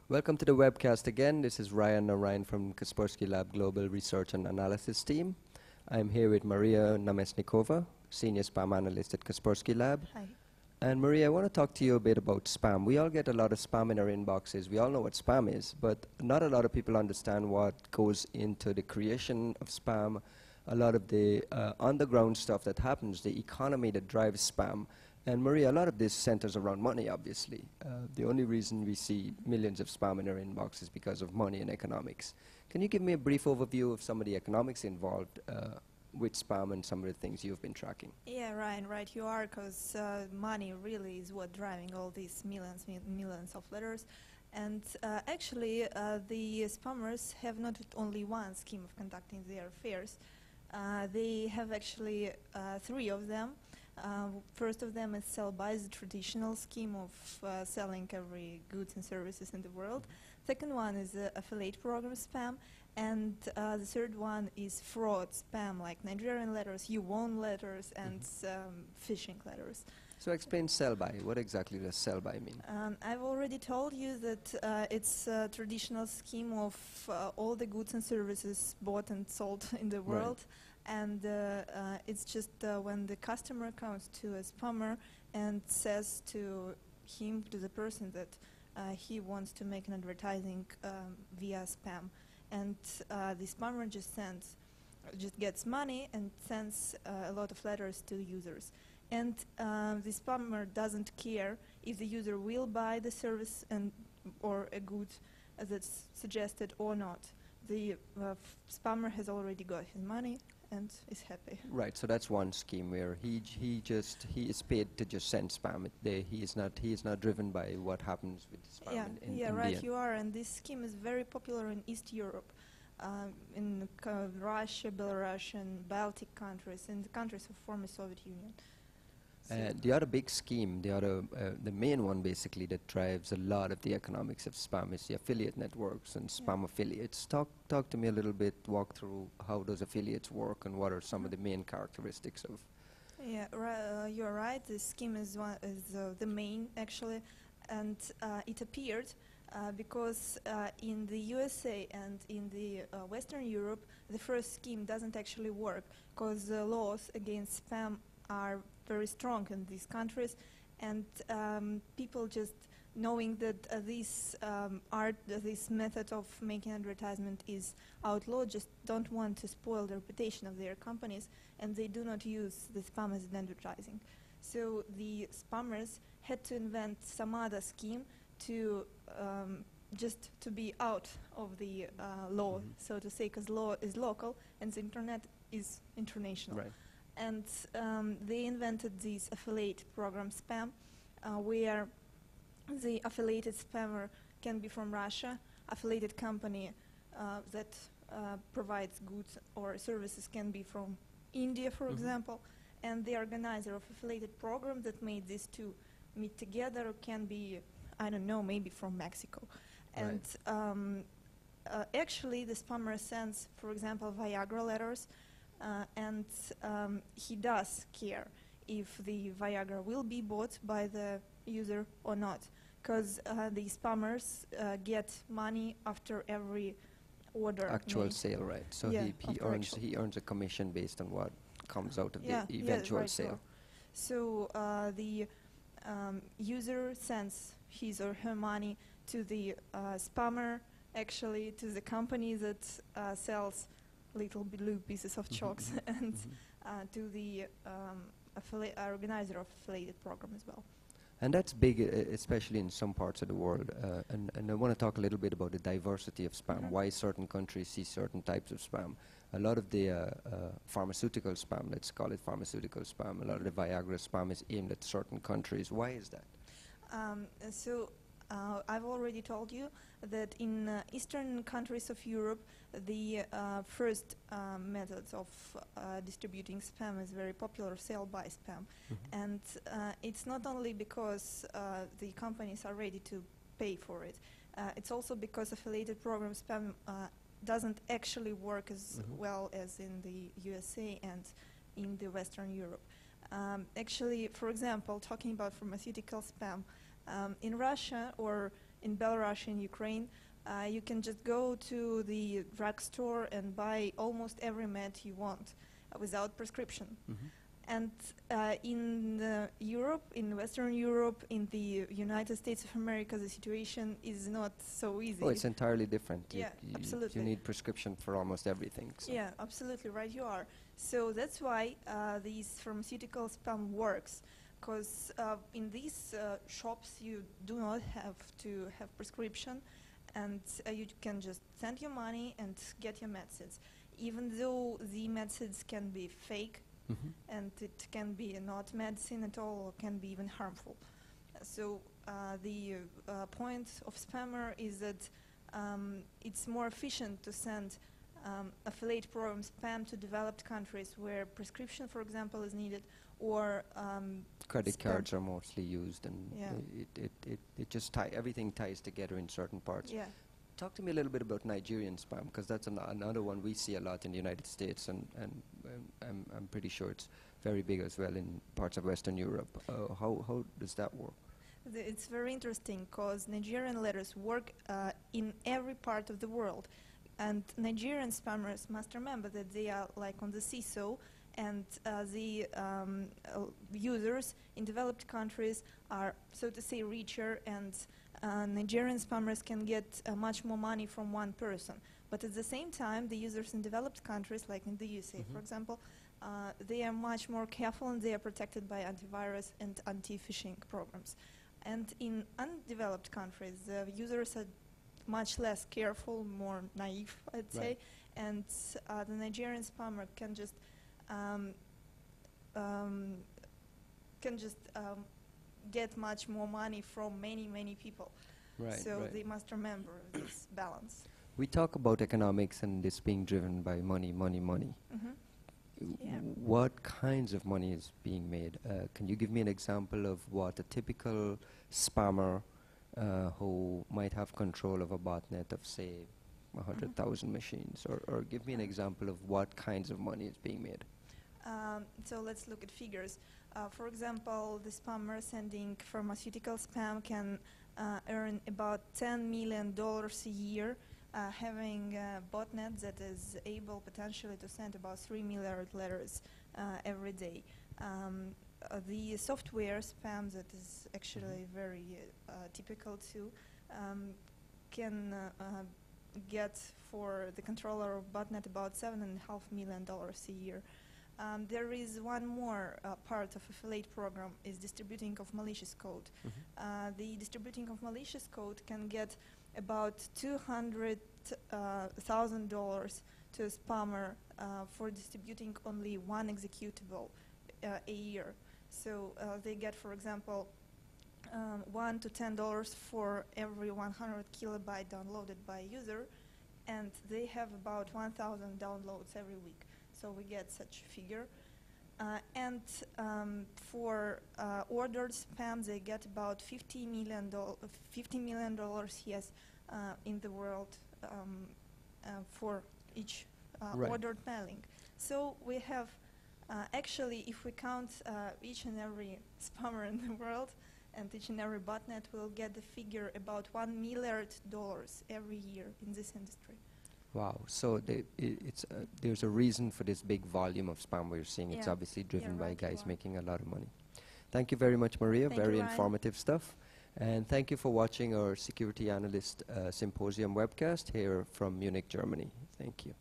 Welcome to the webcast again. This is Ryan from Kaspersky Lab Global Research and Analysis team. I'm here with Maria Namestnikova, Senior Spam Analyst at Kaspersky Lab. Hi. And Maria, I want to talk to you a bit about spam. We all get a lot of spam in our inboxes. We all know what spam is, but not a lot of people understand what goes into the creation of spam, a lot of the on-the-ground stuff that happens, the economy that drives spam. And Maria, a lot of this centers around money, obviously. The only reason we see millions of spam in our inbox is because of money and economics. Can you give me a brief overview of some of the economics involved with spam and some of the things you've been tracking? Yeah, Ryan, right you are, because money really is what driving all these millions of letters. And actually, the spammers have not only one scheme of conducting their affairs. They have actually three of them. First of them is sell-by, the traditional scheme of selling every goods and services in the world. Second one is affiliate program spam. And the third one is fraud spam, like Nigerian letters, you won letters, and phishing letters. So explain sell-by. What exactly does sell-by mean? I've already told you that it's a traditional scheme of all the goods and services bought and sold in the world. Right. And it's just when the customer comes to a spammer and says to him, to the person, that he wants to make an advertising via spam. And the spammer just gets money and sends a lot of letters to users. And the spammer doesn't care if the user will buy the service or a good that's suggested or not. The spammer has already got his money and is happy. Right, so that's one scheme where he is paid to just send spam. He is not driven by what happens with spam. Yeah, right, you are. And this scheme is very popular in East Europe, in Russia, Belarus, and Baltic countries, in the countries of former Soviet Union. The other big scheme, the main one basically that drives a lot of the economics of spam is the affiliate networks and spam affiliates. Talk to me a little bit, walk through how those affiliates work and what are some of the main characteristics of. Yeah, you're right. This scheme is the main actually, and it appeared because in the USA and in the Western Europe, the first scheme doesn't actually work because the laws against spam are very strong in these countries, and people just knowing that this method of making advertisement is outlawed just don't want to spoil the reputation of their companies, and they do not use the spam as an advertising. So the spammers had to invent some other scheme to just to be out of the law, so to say, because law is local and the internet is international. Right. And they invented this affiliate program spam, where the affiliated spammer can be from Russia, affiliated company that provides goods or services can be from India, for example, and the organizer of affiliated program that made these two meet together can be, I don't know, maybe from Mexico. Right. And actually the spammer sends, for example, Viagra letters, and he does care if the Viagra will be bought by the user or not, because the spammers get money after every order. Actual sale, right? So yeah, he earns a commission based on what comes out of the eventual right, sale. So the user sends his or her money to the spammer, actually to the company that sells little blue pieces of chocks, and to the organizer of affiliated program as well. And that's big, especially in some parts of the world. And I want to talk a little bit about the diversity of spam, why certain countries see certain types of spam. A lot of the pharmaceutical spam, let's call it pharmaceutical spam, a lot of the Viagra spam is aimed at certain countries. Why is that? I've already told you that in eastern countries of Europe, the first methods of distributing spam is very popular, sell-by spam. And it's not only because the companies are ready to pay for it, it's also because affiliated program spam doesn't actually work as well as in the USA and in the Western Europe. Actually, for example, talking about pharmaceutical spam, in Russia or in Belarus, in Ukraine, you can just go to the drugstore and buy almost every med you want without prescription. And in Europe, in Western Europe, in the United States of America, the situation is not so easy. Oh, it's entirely different. Yeah, absolutely. You need prescription for almost everything. So. Yeah, absolutely right you are. So that's why these pharmaceutical spam works, because in these shops you do not have to have prescription, and you can just send your money and get your medicines, even though the medicines can be fake. And it can be not medicine at all, or can be even harmful. So the point of spammer is that it's more efficient to send affiliate program spam to developed countries where prescription, for example, is needed, or credit cards are mostly used, and yeah. it just everything ties together in certain parts. Yeah. Talk to me a little bit about Nigerian spam, because that's another one we see a lot in the United States, and I'm pretty sure it's very big as well in parts of Western Europe. How does that work? It's very interesting, because Nigerian letters work in every part of the world, and Nigerian spammers must remember that they are like on the seesaw, and the users in developed countries are, so to say, richer, and Nigerian spammers can get much more money from one person. But at the same time, the users in developed countries, like in the USA, for example, they are much more careful, and they are protected by antivirus and anti-phishing programs. And in undeveloped countries, the users are much less careful, more naive, I'd say, and the Nigerian spammer can just get much more money from many people. So they must remember this balance. We talk about economics and this being driven by money. Yeah. What kinds of money is being made? Can you give me an example of what a typical spammer who might have control of a botnet of, say, 100,000 machines, or give me an example of what kinds of money is being made? So let's look at figures. For example, the spammer sending pharmaceutical spam can earn about $10 million a year, having a botnet that is able potentially to send about 3 million letters every day. The software spam that is actually very typical too can get for the controller of botnet about $7.5 million a year. There is one more part of affiliate program is distributing of malicious code. The distributing of malicious code can get about $200,000 to a spammer for distributing only one executable a year. So they get, for example, $1 to $10 for every 100 kilobyte downloaded by a user, and they have about 1,000 downloads every week. So we get such a figure. And for ordered spam, they get about $50 million yes, in the world for each ordered mailing. So we have, actually, if we count each and every spammer in the world and each and every botnet, we'll get the figure about $1 million every year in this industry. Wow. So there's a reason for this big volume of spam we're seeing. It's obviously driven by guys making a lot of money. Thank you very much, Maria. Very informative stuff. And thank you for watching our Security Analyst Symposium webcast here from Munich, Germany. Thank you.